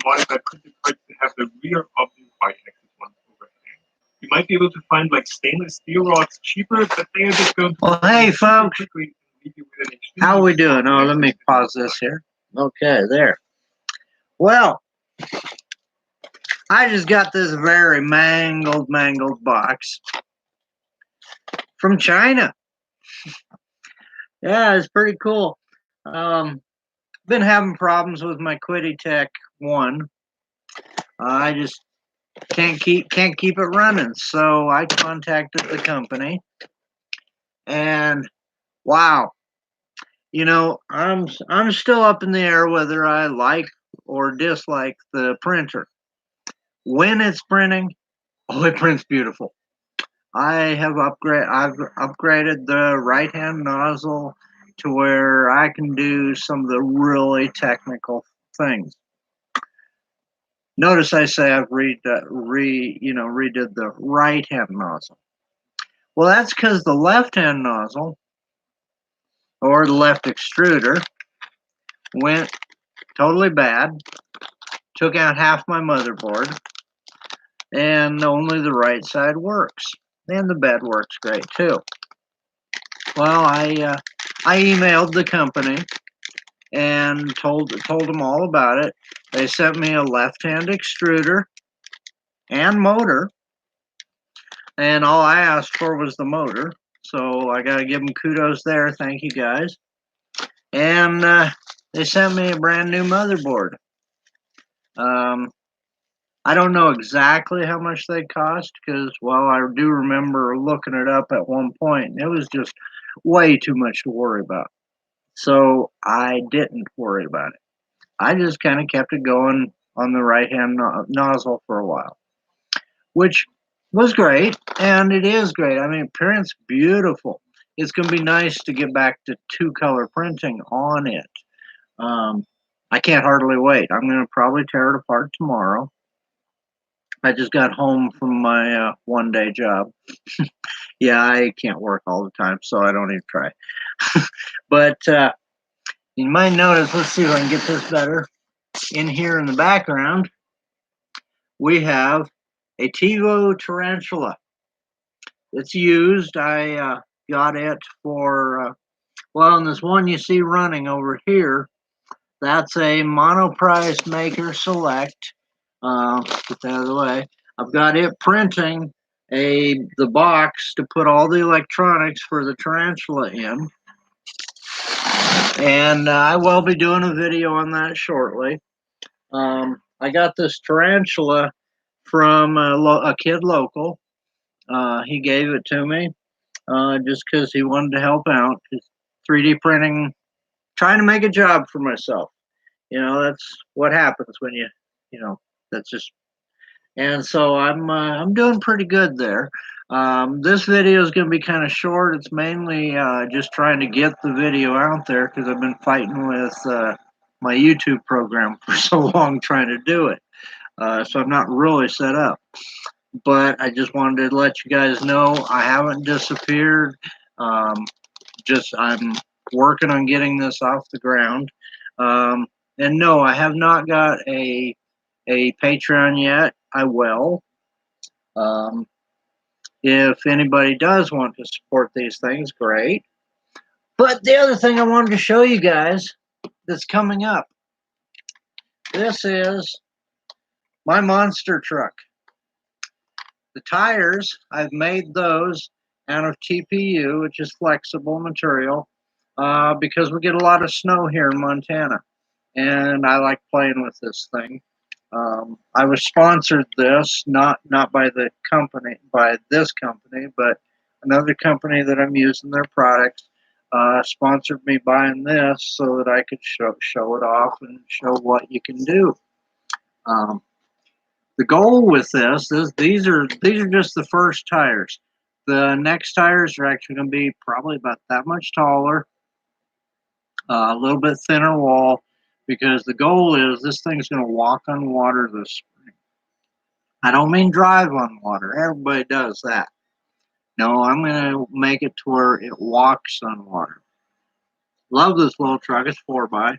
wanted that printed card to have the rear of the y-axis one overhang. You might be able to find like stainless steel rods cheaper, but they are just going to. Well, hey, folks, how are we doing? Oh, let me pause this here. Okay, there. Well, I just got this very mangled box from China. Yeah, it's pretty cool. Been having problems with my Quiddy 1. I just can't keep it running. So I contacted the company, and wow, you know, I'm still up in the air whether I like or dislike the printer. When it's printing, oh, it prints beautiful. I've upgraded the right hand nozzle to where I can do some of the really technical things. Notice I say I've redid the right hand nozzle. Well, that's because the left hand nozzle or the left extruder went totally bad, took out half my motherboard, and only the right side works. And the bed works great too. Well, I emailed the company and told them all about it. They sent me a left-hand extruder and motor, and all I asked for was the motor. So I got to give them kudos there. Thank you guys. And they sent me a brand new motherboard. I don't know exactly how much they cost because, well, I do remember looking it up at one point, and it was just way too much to worry about. So I didn't worry about it. I just kind of kept it going on the right-hand nozzle for a while, which was great, and it is great. I mean, it prints beautiful. It's going to be nice to get back to two-color printing on it. I can't hardly wait. I'm going to probably tear it apart tomorrow. I just got home from my one-day job. Yeah, I can't work all the time, so I don't even try. But you might notice, let's see if I can get this better. In here in the background, we have a TiVo Tarantula. It's used. I got it for, well, in this one you see running over here, that's a Monoprice Maker Select. Get that out of the way. I've got it printing the box to put all the electronics for the Tarantula in. And I will be doing a video on that shortly. I got this Tarantula from a kid local. He gave it to me just because he wanted to help out. His 3D printing, trying to make a job for myself. You know, that's what happens when you know, that's just. And so I'm doing pretty good there. This video is going to be kind of short. It's mainly just trying to get the video out there because I've been fighting with my YouTube program for so long trying to do it. So I'm not really set up. But I just wanted to let you guys know I haven't disappeared. I'm working on getting this off the ground. And no, I have not got a Patreon yet. I will. If anybody does want to support these things, great. But the other thing I wanted to show you guys that's coming up. This is my monster truck. The tires, I've made those out of TPU, which is flexible material, because we get a lot of snow here in Montana. And I like playing with this thing. I was sponsored this, not by the company, by this company, but another company that I'm using their products sponsored me buying this so that I could show it off and show what you can do. The goal with this is these are just the first tires. The next tires are actually going to be probably about that much taller, a little bit thinner wall, because the goal is this thing's going to walk on water this spring. I don't mean drive on water. Everybody does that. No, I'm going to make it to where it walks on water. Love this little truck. It's 4x.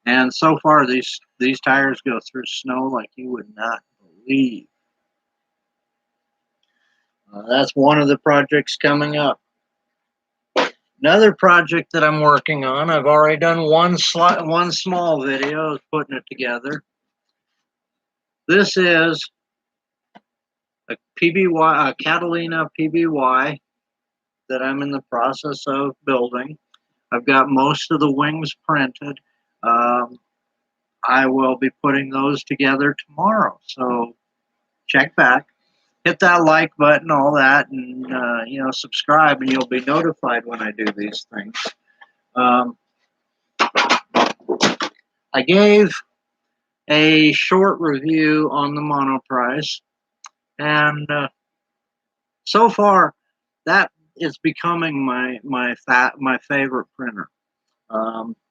And so far, these tires go through snow like you would not believe. That's one of the projects coming up. Another project that I'm working on, I've already done one small video of putting it together. This is a PBY, a Catalina PBY that I'm in the process of building. I've got most of the wings printed. Um, I will be putting those together tomorrow. So check back, hit that like button, all that, and subscribe, and you'll be notified when I do these things. Um, I gave a short review on the Monoprice, and so far that is becoming my favorite printer.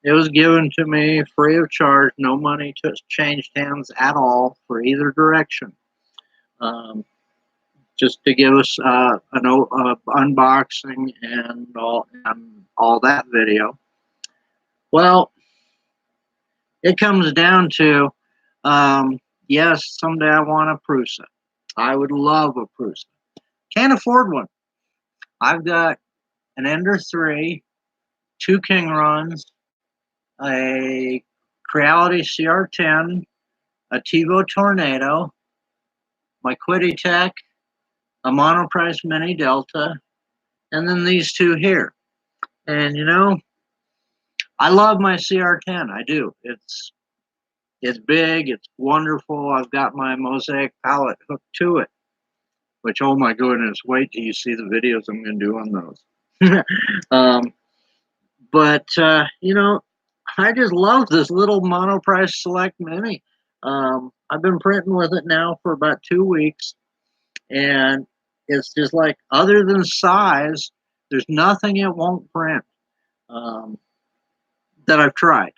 It was given to me free of charge, no money to changed hands at all for either direction. Um, just to give us an unboxing and all that video. Well, it comes down to yes, someday I want a Prusa. I would love a Prusa. Can't afford one. I've got an Ender 3, two King Runs, a Creality CR10, a Tivo Tornado, my Quiddy Tech, a Monoprice Mini Delta, and then these two here. And I love my CR10. I do. It's big. It's wonderful. I've got my Mosaic palette hooked to it. Which, oh my goodness, wait till you see the videos I'm going to do on those. But I just love this little Monoprice Select Mini. I've been printing with it now for about 2 weeks, and it's just like, other than size, there's nothing it won't print um, that I've tried.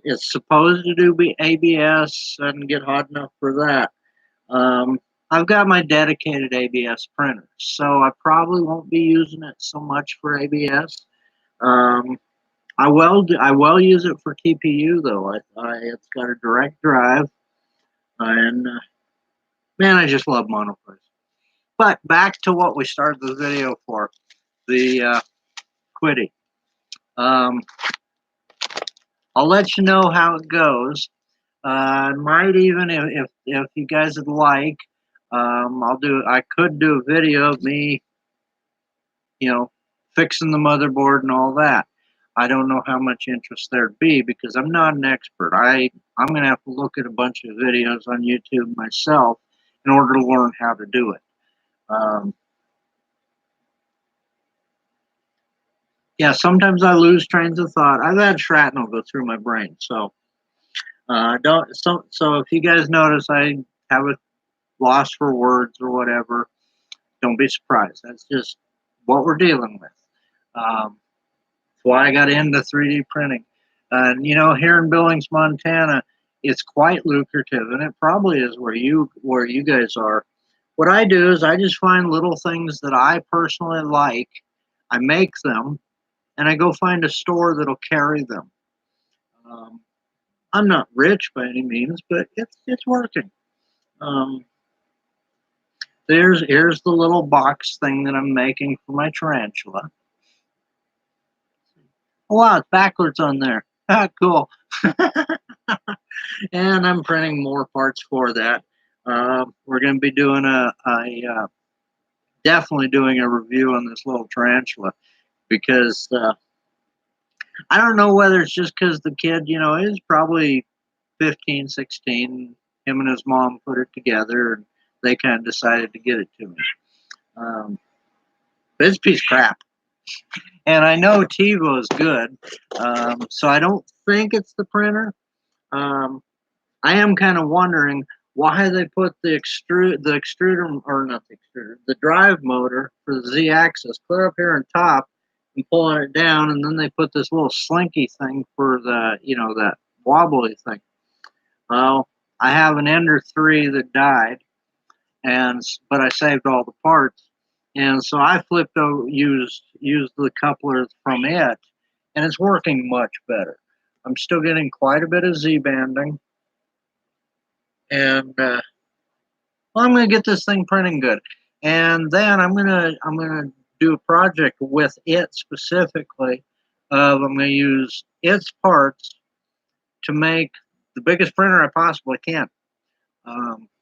It's supposed to do ABS and get hot enough for that. I've got my dedicated ABS printer, so I probably won't be using it so much for ABS. I will use it for TPU though. It's got a direct drive, and man, I just love Monoprice. But back to what we started the video for, the Quiddy. Um, I'll let you know how it goes. Might even, if you guys would like, I could do a video of me, fixing the motherboard and all that. I don't know how much interest there'd be because I'm not an expert. I'm gonna have to look at a bunch of videos on YouTube myself in order to learn how to do it. Yeah, sometimes I lose trains of thought. I've had shrapnel go through my brain, so don't. So if you guys notice I have a loss for words or whatever, don't be surprised. That's just what we're dealing with. That's why I got into 3D printing. And here in Billings, Montana, it's quite lucrative, and it probably is where you guys are. What I do is I just find little things that I personally like. I make them, and I go find a store that'll carry them. I'm not rich by any means, but it's working. Um, here's the little box thing that I'm making for my tarantula. Oh, wow, it's backwards on there. Ah, cool. And I'm printing more parts for that. We're going to be doing definitely doing a review on this little tarantula because I don't know whether it's just because the kid, is probably 15, 16. Him and his mom put it together, and they kind of decided to get it to me. But it's a piece of crap. And I know TiVo is good, so I don't think it's the printer. I am kind of wondering why they put the extruder, or not the extruder, the drive motor for the Z-axis clear up here on top and pulling it down, and then they put this little slinky thing for the, that wobbly thing. Well, I have an Ender 3 that died, but I saved all the parts, and so I flipped over, used the couplers from it, and it's working much better. I'm still getting quite a bit of Z-banding, and well, I'm going to get this thing printing good, and then I'm gonna do a project with it specifically. I'm going to use its parts to make the biggest printer I possibly can.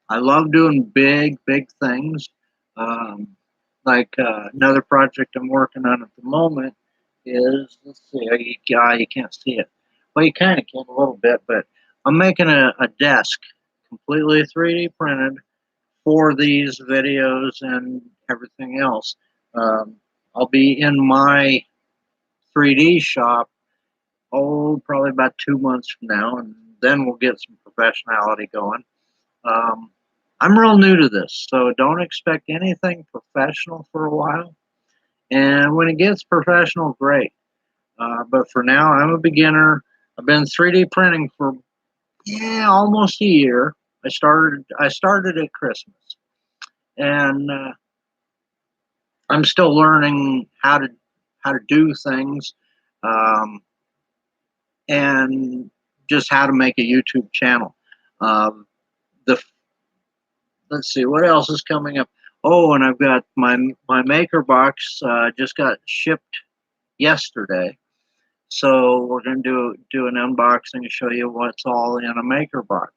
I love doing big things. Um, like another project I'm working on at the moment is, let's see, you can't see it. Well, you kind of can a little bit, but I'm making a desk completely 3D printed for these videos and everything else. Um, I'll be in my 3D shop, probably about 2 months from now, and then we'll get some professionality going. Um, I'm real new to this, so don't expect anything professional for a while. And when it gets professional, great. But for now, I'm a beginner. I've been 3D printing for almost a year. I started at Christmas, and I'm still learning how to do things, um, and just how to make a YouTube channel. Um, the Let's see what else is coming up. Oh, and I've got my maker box just got shipped yesterday, so we're going to do an unboxing and show you what's all in a maker box.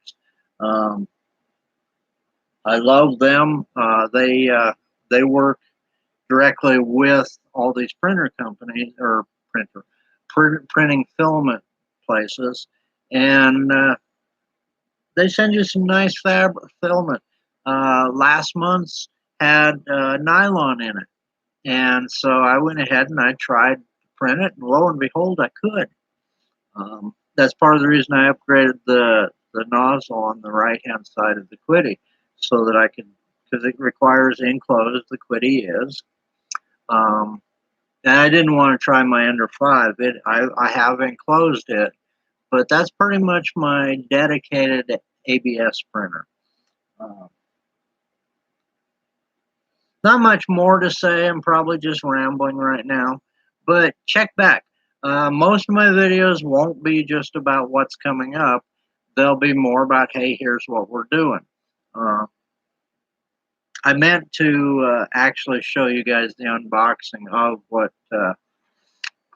Um, I love them. They work directly with all these printer companies or printing filament places, and they send you some nice fabric filament. Last month's had nylon in it, and so I went ahead and I tried to print it, and lo and behold, I could. That's part of the reason I upgraded the nozzle on the right hand side of the quitty, so that I could, because it requires enclosed. The quitty is. Um, and I didn't want to try my under 5. I have enclosed it, but that's pretty much my dedicated ABS printer. Um, Not much more to say. I'm probably just rambling right now, but check back. Most of my videos won't be just about what's coming up. They'll be more about, hey, here's what we're doing. Uh, I meant to actually show you guys the unboxing of what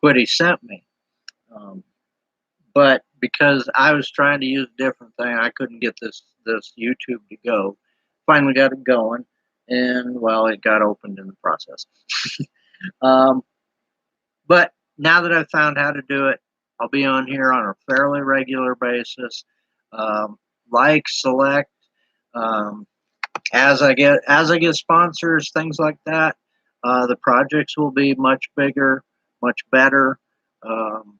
Quiddy sent me. Um, but because I was trying to use a different thing, I couldn't get this YouTube to go. Finally got it going, and well, it got opened in the process. um, but now that I've found how to do it, I'll be on here on a fairly regular basis. Um, like, select, um, as I get sponsors, things like that. The projects will be much bigger, much better. Um,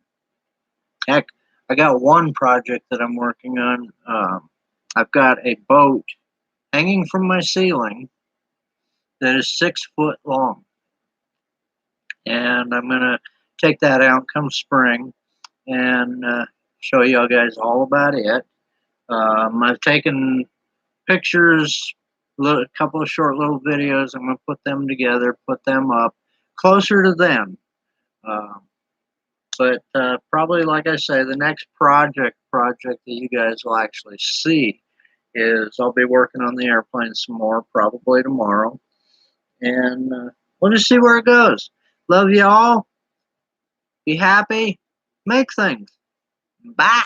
Heck, I got one project that I'm working on. I've got a boat hanging from my ceiling that is 6 foot long, and I'm gonna take that out come spring and show you guys all about it. I've taken pictures, a couple of short little videos. I'm gonna put them together, put them up closer to them. Um, but probably, like I say, the next project that you guys will actually see is I'll be working on the airplane some more, probably tomorrow, and we'll just see where it goes. Love you all. Be happy. Make things. Bye.